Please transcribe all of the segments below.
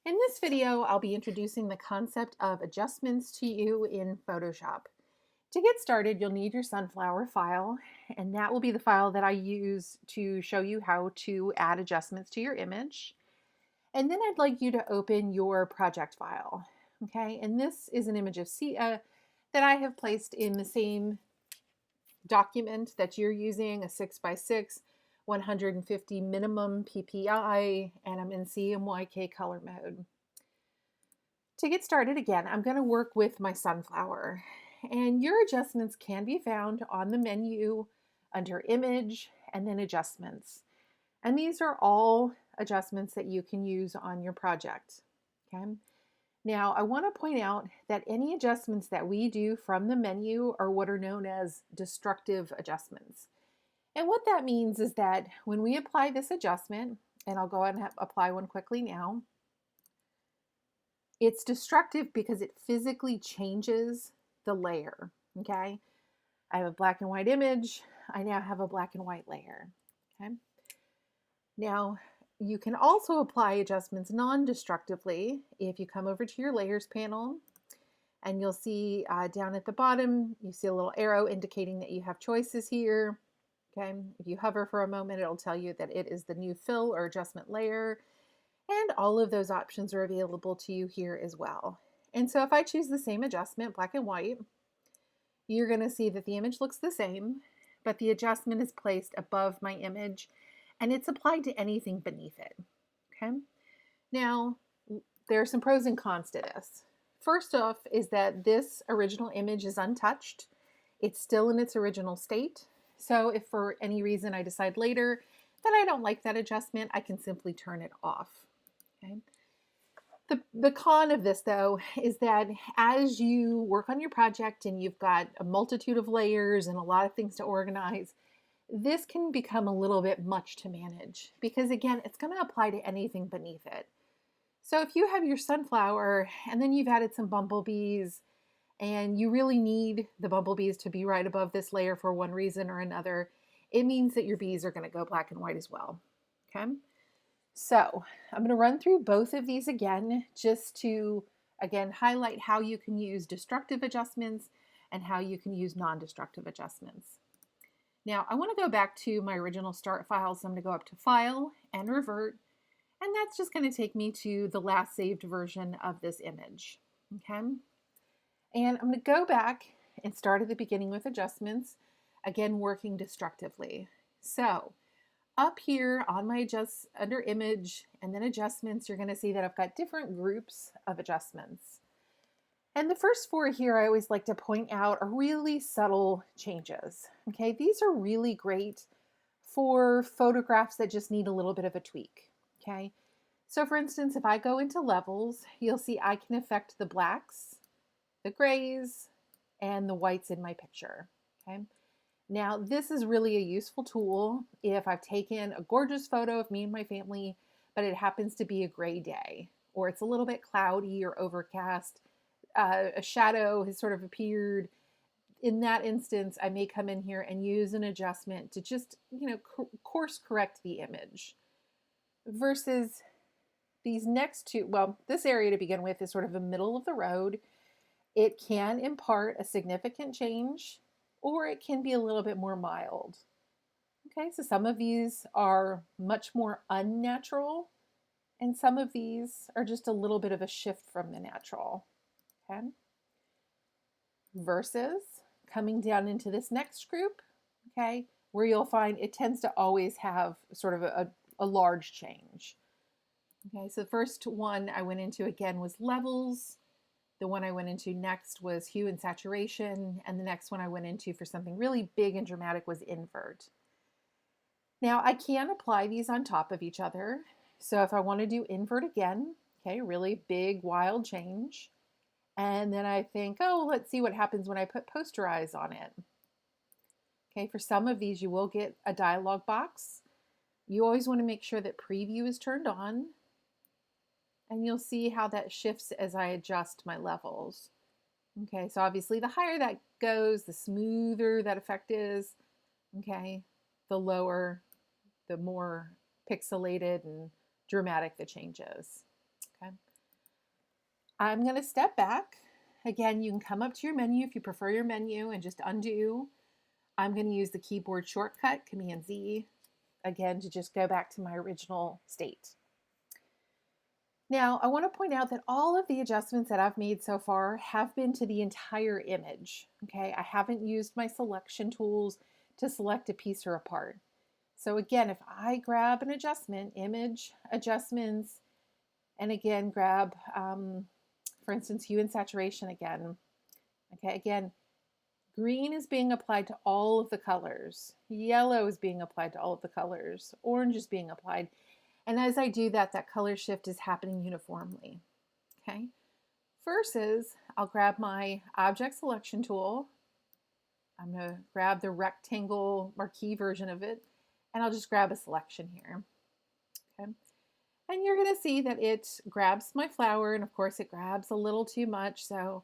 In this video, I'll be introducing the concept of adjustments to you in Photoshop. To get started, you'll need your sunflower file, and that will be the file that I use to show you how to add adjustments to your image. And then I'd like you to open your project file. Okay, and this is an image of Sia that I have placed in the same document that you're using, a 6x6, 150 minimum PPI, and I'm in CMYK color mode. To get started again, I'm going to work with my sunflower. And your adjustments can be found on the menu under Image and then Adjustments. And these are all adjustments that you can use on your project. Okay. Now, I want to point out that any adjustments that we do from the menu are what are known as destructive adjustments. And what that means is that when we apply this adjustment, and I'll go ahead and apply one quickly now, it's destructive because it physically changes the layer, okay? I have a black and white image. I now have a black and white layer, okay? Now, you can also apply adjustments non-destructively if you come over to your layers panel, and you'll see down at the bottom, you see a little arrow indicating that you have choices here, okay? If you hover for a moment, it'll tell you that it is the new fill or adjustment layer. And all of those options are available to you here as well. And so if I choose the same adjustment, black and white, you're going to see that the image looks the same, but the adjustment is placed above my image and it's applied to anything beneath it. Okay. Now, there are some pros and cons to this. First off is that this original image is untouched. It's still in its original state. So if for any reason I decide later that I don't like that adjustment, I can simply turn it off. Okay. The con of this, though, is that as you work on your project and you've got a multitude of layers and a lot of things to organize, this can become a little bit much to manage because, again, it's going to apply to anything beneath it. So if you have your sunflower and then you've added some bumblebees and you really need the bumblebees to be right above this layer for one reason or another, it means that your bees are going to go black and white as well. Okay. So I'm going to run through both of these again, just to, again, highlight how you can use destructive adjustments and how you can use non-destructive adjustments. Now, I want to go back to my original start file, so I'm going to go up to File and Revert, and that's just going to take me to the last saved version of this image. Okay, and I'm going to go back and start at the beginning with adjustments, again, working destructively. So up here on my under image and then adjustments, you're going to see that I've got different groups of adjustments. And the first four here I always like to point out are really subtle changes. Okay, these are really great for photographs that just need a little bit of a tweak. Okay, so for instance, if I go into levels, you'll see I can affect the blacks, the grays, and the whites in my picture. Okay. Now, this is really a useful tool if I've taken a gorgeous photo of me and my family, but it happens to be a gray day, or it's a little bit cloudy or overcast. A shadow has sort of appeared. In that instance, I may come in here and use an adjustment to just, course correct the image. Versus these next two, well, this area to begin with is sort of a middle of the road. It can impart a significant change, or it can be a little bit more mild. Okay, so some of these are much more unnatural, and some of these are just a little bit of a shift from the natural. Okay, versus coming down into this next group, okay, where you'll find it tends to always have sort of a large change. Okay, so the first one I went into again was levels. The one I went into next was hue and saturation, and the next one I went into for something really big and dramatic was invert. Now I can apply these on top of each other. So if I want to do invert again, okay, really big, wild change. And then I think, oh, let's see what happens when I put posterize on it. Okay, for some of these you will get a dialog box. You always want to make sure that preview is turned on. And you'll see how that shifts as I adjust my levels. Okay, so obviously the higher that goes, the smoother that effect is. Okay, the lower, the more pixelated and dramatic the change is. Okay, I'm going to step back. Again, you can come up to your menu if you prefer your menu and just undo. I'm going to use the keyboard shortcut, Command Z, again, to just go back to my original state. Now, I want to point out that all of the adjustments that I've made so far have been to the entire image. Okay, I haven't used my selection tools to select a piece or a part. So again, if I grab an adjustment, image adjustments, and again, grab, for instance, hue and saturation again. Okay, again, green is being applied to all of the colors. Yellow is being applied to all of the colors. Orange is being applied. And as I do that, that color shift is happening uniformly. Okay. Versus, I'll grab my object selection tool. I'm going to grab the rectangle marquee version of it, and I'll just grab a selection here. Okay. And you're going to see that it grabs my flower, and of course it grabs a little too much, so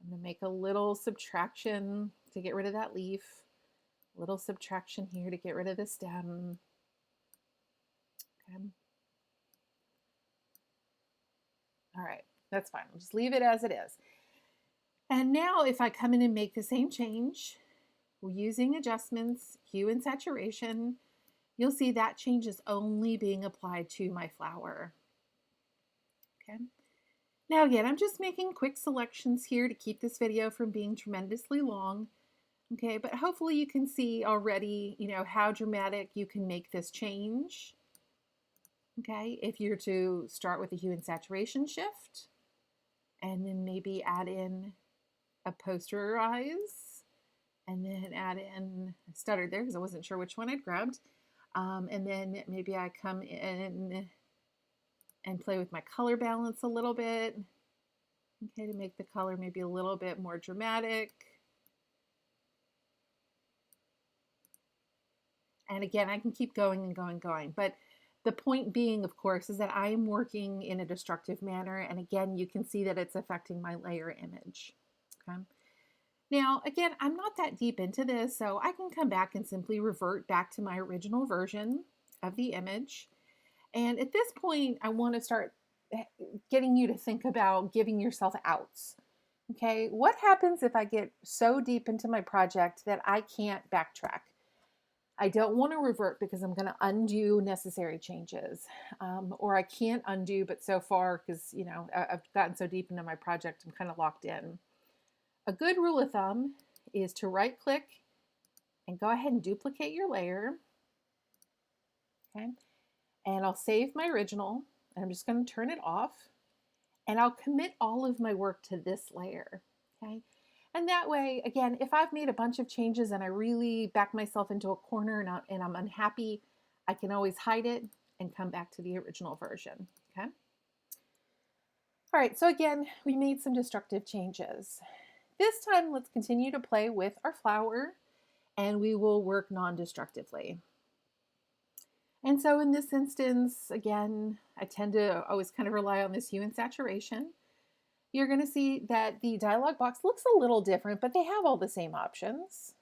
I'm going to make a little subtraction to get rid of that leaf. A little subtraction here to get rid of the stem. Okay. All right, that's fine. I'll just leave it as it is. And now if I come in and make the same change, using adjustments, hue and saturation, you'll see that change is only being applied to my flower. Okay. Now again, I'm just making quick selections here to keep this video from being tremendously long. Okay, but hopefully you can see already, how dramatic you can make this change. Okay, if you're to start with a hue and saturation shift, and then maybe add in a posterize, and then add in, I stuttered there because I wasn't sure which one I'd grabbed. And then maybe I come in and play with my color balance a little bit. Okay, to make the color maybe a little bit more dramatic. And again, I can keep going and going and going. But the point being, of course, is that I am working in a destructive manner. And again, you can see that it's affecting my layer image. Okay. Now, again, I'm not that deep into this, so I can come back and simply revert back to my original version of the image. And at this point, I want to start getting you to think about giving yourself outs. Okay, what happens if I get so deep into my project that I can't backtrack? I don't want to revert because I'm going to undo necessary changes, or I can't undo, but so far, because I've gotten so deep into my project, I'm kind of locked in. A good rule of thumb is to right click and go ahead and duplicate your layer. Okay, and I'll save my original, and I'm just going to turn it off, and I'll commit all of my work to this layer. Okay. And that way, again, if I've made a bunch of changes and I really back myself into a corner and I'm unhappy, I can always hide it and come back to the original version, okay? All right, so again, we made some destructive changes. This time, let's continue to play with our flower, and we will work non-destructively. And so in this instance, again, I tend to always kind of rely on this hue and saturation. You're going to see that the dialog box looks a little different, but they have all the same options.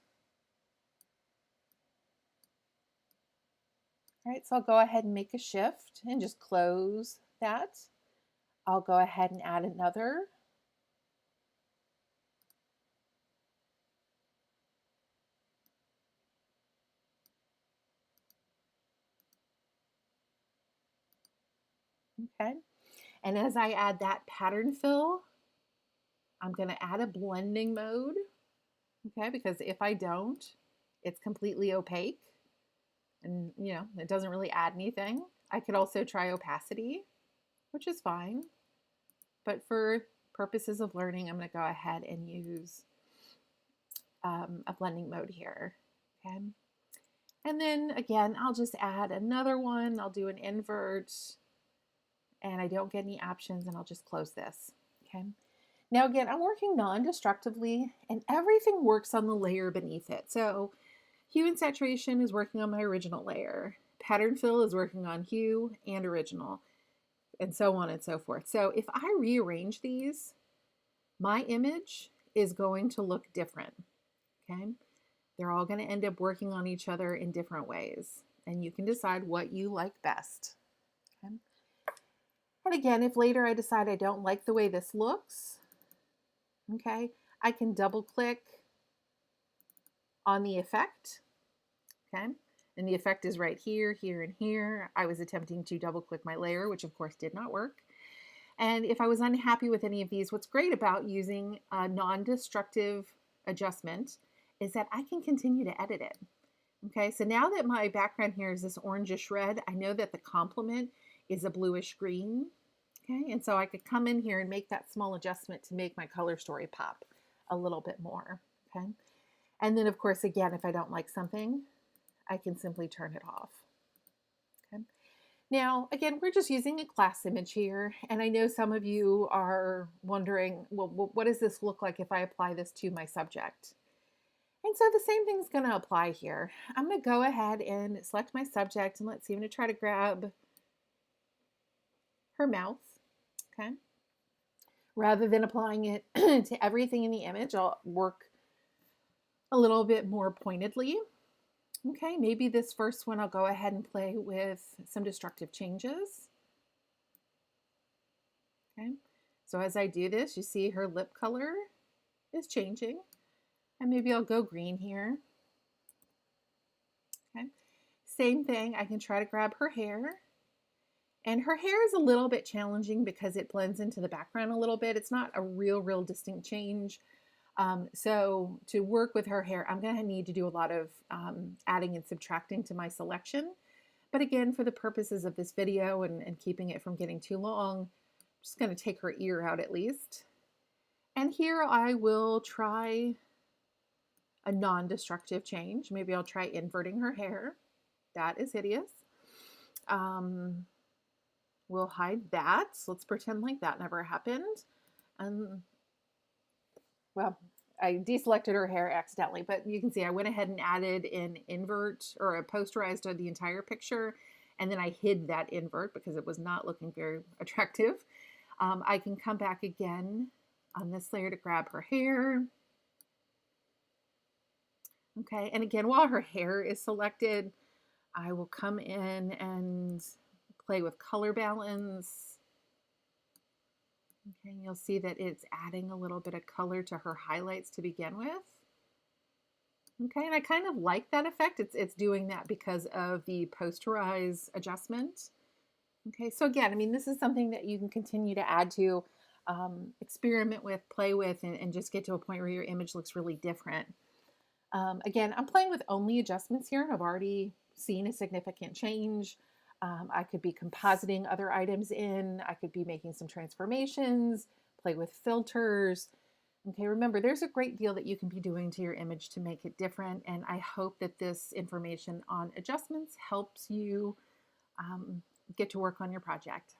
All right, so I'll go ahead and make a shift and just close that. I'll go ahead and add another. Okay, and as I add that pattern fill, I'm going to add a blending mode, okay, because if I don't, it's completely opaque and, it doesn't really add anything. I could also try opacity, which is fine, but for purposes of learning, I'm going to go ahead and use a blending mode here, okay? And then again, I'll just add another one. I'll do an invert, and I don't get any options, and I'll just close this, okay? Now again, I'm working non-destructively, and everything works on the layer beneath it. So hue and saturation is working on my original layer. Pattern fill is working on hue and original, and so on and so forth. So if I rearrange these, my image is going to look different, okay? They're all going to end up working on each other in different ways, and you can decide what you like best, okay? And again, if later I decide I don't like the way this looks, okay, I can double click on the effect, okay? And the effect is right here, here, and here. I was attempting to double click my layer, which of course did not work. And if I was unhappy with any of these, what's great about using a non-destructive adjustment is that I can continue to edit it. Okay, so now that my background here is this orangish red, I know that the complement is a bluish green. Okay, and so I could come in here and make that small adjustment to make my color story pop a little bit more. Okay, and then of course, again, if I don't like something, I can simply turn it off. Okay. Now, again, we're just using a class image here, and I know some of you are wondering, well, what does this look like if I apply this to my subject? And so the same thing's going to apply here. I'm going to go ahead and select my subject, and let's see, I'm going to try to grab her mouth, okay? Rather than applying it to everything in the image, I'll work a little bit more pointedly. Okay, maybe this first one I'll go ahead and play with some destructive changes. Okay, so as I do this, you see her lip color is changing. And maybe I'll go green here. Okay, same thing, I can try to grab her hair. And her hair is a little bit challenging because it blends into the background a little bit. It's not a real distinct change. So to work with her hair, I'm going to need to do a lot of adding and subtracting to my selection. But again, for the purposes of this video and keeping it from getting too long, I'm just going to take her ear out at least. And here I will try a non-destructive change. Maybe I'll try inverting her hair. That is hideous. We'll hide that. So let's pretend like that never happened. Well, I deselected her hair accidentally, but you can see I went ahead and added an invert, or a posterized the entire picture, and then I hid that invert because it was not looking very attractive. I can come back again on this layer to grab her hair. Okay, and again, while her hair is selected, I will come in and play with color balance. Okay, you'll see that it's adding a little bit of color to her highlights to begin with. Okay, and I kind of like that effect. It's doing that because of the posterize adjustment. Okay, so again, I mean, this is something that you can continue to add to, experiment with, play with, and just get to a point where your image looks really different. Again, I'm playing with only adjustments here. I've already seen a significant change. I could be compositing other items in. I could be making some transformations, play with filters. Okay, remember, there's a great deal that you can be doing to your image to make it different. And I hope that this information on adjustments helps you get to work on your project.